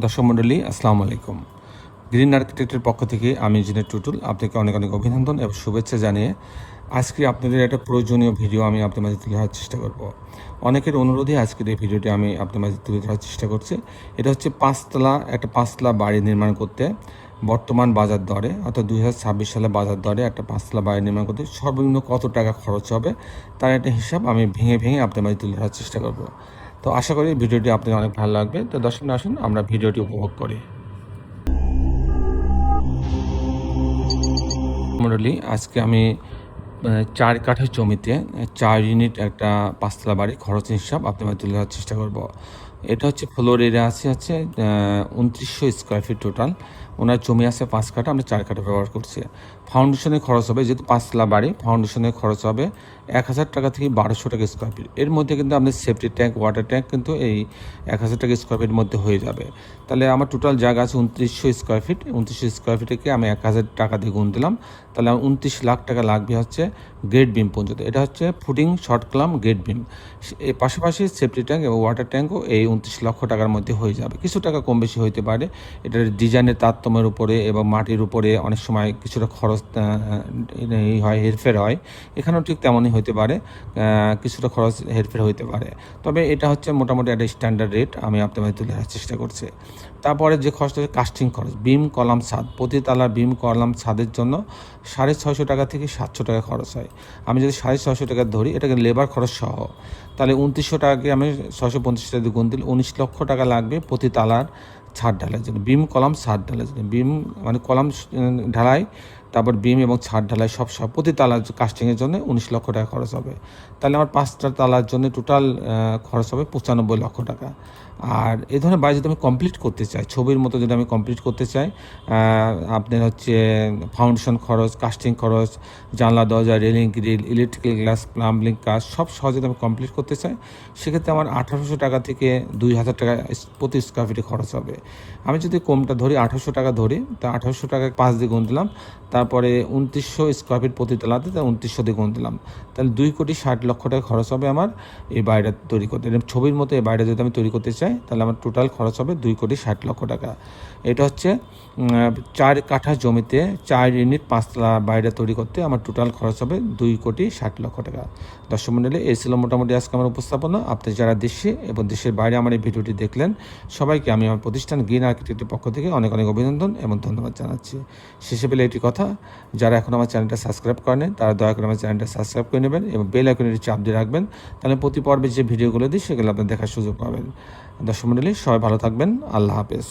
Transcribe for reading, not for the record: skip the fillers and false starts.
দর্শক মণ্ডলী আসসালামু আলাইকুম। গ্রিন আর্কিটেক্টের পক্ষ থেকে আমি ইঞ্জিনিয়ার টুটুল আপনাকে অনেক অনেক অভিনন্দন এবং শুভেচ্ছা জানিয়ে আজকে আপনাদের একটা প্রয়োজনীয় ভিডিও আমি আপনার মাঝে তুলে ধরার চেষ্টা করব। অনেকের অনুরোধে আজকের এই ভিডিওটি আমি আপনার মাঝে তুলে ধরার চেষ্টা করছি। এটা হচ্ছে একটা পাঁচতলা বাড়ি নির্মাণ করতে বর্তমান বাজার দরে অর্থাৎ 2026 সালে বাজার দরে একটা পাঁচতলা বাড়ি নির্মাণ করতে সর্বনিম্ন কত টাকা খরচ হবে তার একটা হিসাব আমি ভেঙে ভেঙে আপনার মাঝে তুলে ধরার চেষ্টা করব। তো আশা করি ভিডিওটি আপনাদের অনেক ভালো লাগবে। তো দর্শক আসুন আমরা ভিডিওটি উপভোগ করি। মণ্ডলী আজকে আমি 4 কাঠা জমিতে 4 ইউনিট একটা পাঁচতলা বাড়ি খরচের হিসাব আপনাদের তুলে ধরার চেষ্টা করব। এটা হচ্ছে ফ্লোর এরিয়া হচ্ছে 2900 স্কোয়ার ফিট টোটাল। ওনার জমি আছে 5 কাঠা, আমরা 4 কাঠা ব্যবহার করছি। ফাউন্ডেশনের খরচ হবে, যেহেতু পাঁচতলা বাড়ি, ফাউন্ডেশনের খরচ হবে 1000 টাকা থেকে 1200 টাকা স্কোয়ার ফিট। এর মধ্যে কিন্তু আপনার সেফটি ট্যাঙ্ক, ওয়াটার ট্যাঙ্ক কিন্তু এই 1000 টাকা স্কোয়ার ফিটের মধ্যে হয়ে যাবে। তাহলে আমার টোটাল জায়গা আছে 2900 স্কোয়ার ফিট। 2900 স্কোয়ার ফিটকে আমি 1000 টাকা দিয়ে গুণ দিলাম, তাহলে আমার 29 লাখ টাকা লাগবে হচ্ছে গ্রেড বিম পর্যন্ত। এটা হচ্ছে footing, short column, grade beam. এর পাশাপাশি সেফটি ট্যাঙ্ক এবং ওয়াটার ট্যাঙ্কও এই 29 লক্ষ টাকার মধ্যে হয়ে যাবে। কিছু টাকা কম বেশি হইতে পারে, এটার ডিজাইনের তারতম্যের উপরে এবং মাটির উপরে অনেক সময় কিছুটা খরচ হয়, হেরফের হয়। এখানেও ঠিক তেমনই হইতে পারে, কিছুটা খরচ হেরফের হইতে পারে। তবে এটা হচ্ছে মোটামুটি একটা স্ট্যান্ডার্ড রেট আমি আপনাদের তুলে ধরার চেষ্টা করছি। তারপরে যে খরচটা হচ্ছে কাস্টিং খরচ, বিম কলাম ছাদ, প্রতি তালার বিম কলাম ছাদের জন্য 650 টাকা থেকে 700 টাকা খরচ হয়। আমি যদি 650 টাকা ধরি, এটাকে লেবার খরচ সহ, তাহলে 2900 টাকাকে আমি 650 টাকা দিয়ে গুণ দিলে 19 লক্ষ টাকা লাগবে প্রতি তালার ছাদ ঢালাইয়ের জন্য, বিম কলাম ছাদ ঢালাইয়ের জন্য। বিম মানে কলাম ঢালাই, তারপর বিম এবং ছাদ ঢালাই সব প্রতি তালার কাস্টিংয়ের জন্য 19 লক্ষ টাকা খরচ হবে। তাহলে আমার 5টা তালার জন্য টোটাল খরচ হবে 95 লক্ষ টাকা। আর এই ধরনের বাড়ি যদি আমি কমপ্লিট করতে চাই, ছবির মতো যদি আমি কমপ্লিট করতে চাই, আপনার হচ্ছে ফাউন্ডেশন খরচ, কাস্টিং খরচ, জানলা দরজা, railing, grill, electrical glass, plumbing কাজ সব সহজে আমি কমপ্লিট করতে চাই, সেক্ষেত্রে আমার 1800 টাকা থেকে 2000 টাকা প্রতি স্কোয়ার ফিটে খরচ হবে। আমি যদি কমটা ধরি, 1800 টাকা ধরি, তা 1800 টাকা 5 দিয়ে গুণ দিলাম, তারপরে 2900 স্কোয়ার ফিট প্রতি তলাতে 2900 দিয়ে গুণ দিলাম, তাহলে 2,60,00,000 টাকা খরচ হবে আমার এই বাড়িটা তৈরি করতে। ছবির মতো এই বাড়িটা যদি আমি তৈরি করতে চাই, তাহলে আমার টোটাল খরচ হবে 2,60,00,000 টাকা। এটা হচ্ছে 4 কাঠা জমিতে 4 ইউনিট পাঁচতলা বাড়িটা তৈরি করতে আমার টোটাল খরচ হবে 2,60,00,000 টাকা। দর্শক মণ্ডলী, এই ছিল মোটামুটি আজকে আমার উপস্থাপনা। আপনি যারা দেশে এবং দেশের বাইরে আমার এই ভিডিওটি দেখলেন, সবাইকে আমি আমার প্রতিষ্ঠান গ্রিন আর্কিটেক্টের পক্ষ থেকে অনেক অনেক অভিনন্দন এবং ধন্যবাদ জানাচ্ছি। শেষে বেলে একটি কথা, যারা এখন আমার চ্যানেলটা সাবস্ক্রাইব করেন, তারা দয়া করে আমার চ্যানেলটা সাবস্ক্রাইব করে নেবেন এবং বেল আইকনের চাপ দিয়ে রাখবেন, তাহলে প্রতি পর্বে যে ভিডিওগুলো দিই সেগুলো আপনার দেখার সুযোগ পাবেন। দর্শক মণ্ডলী, সবাই ভালো থাকবেন। আল্লাহ হাফেজ।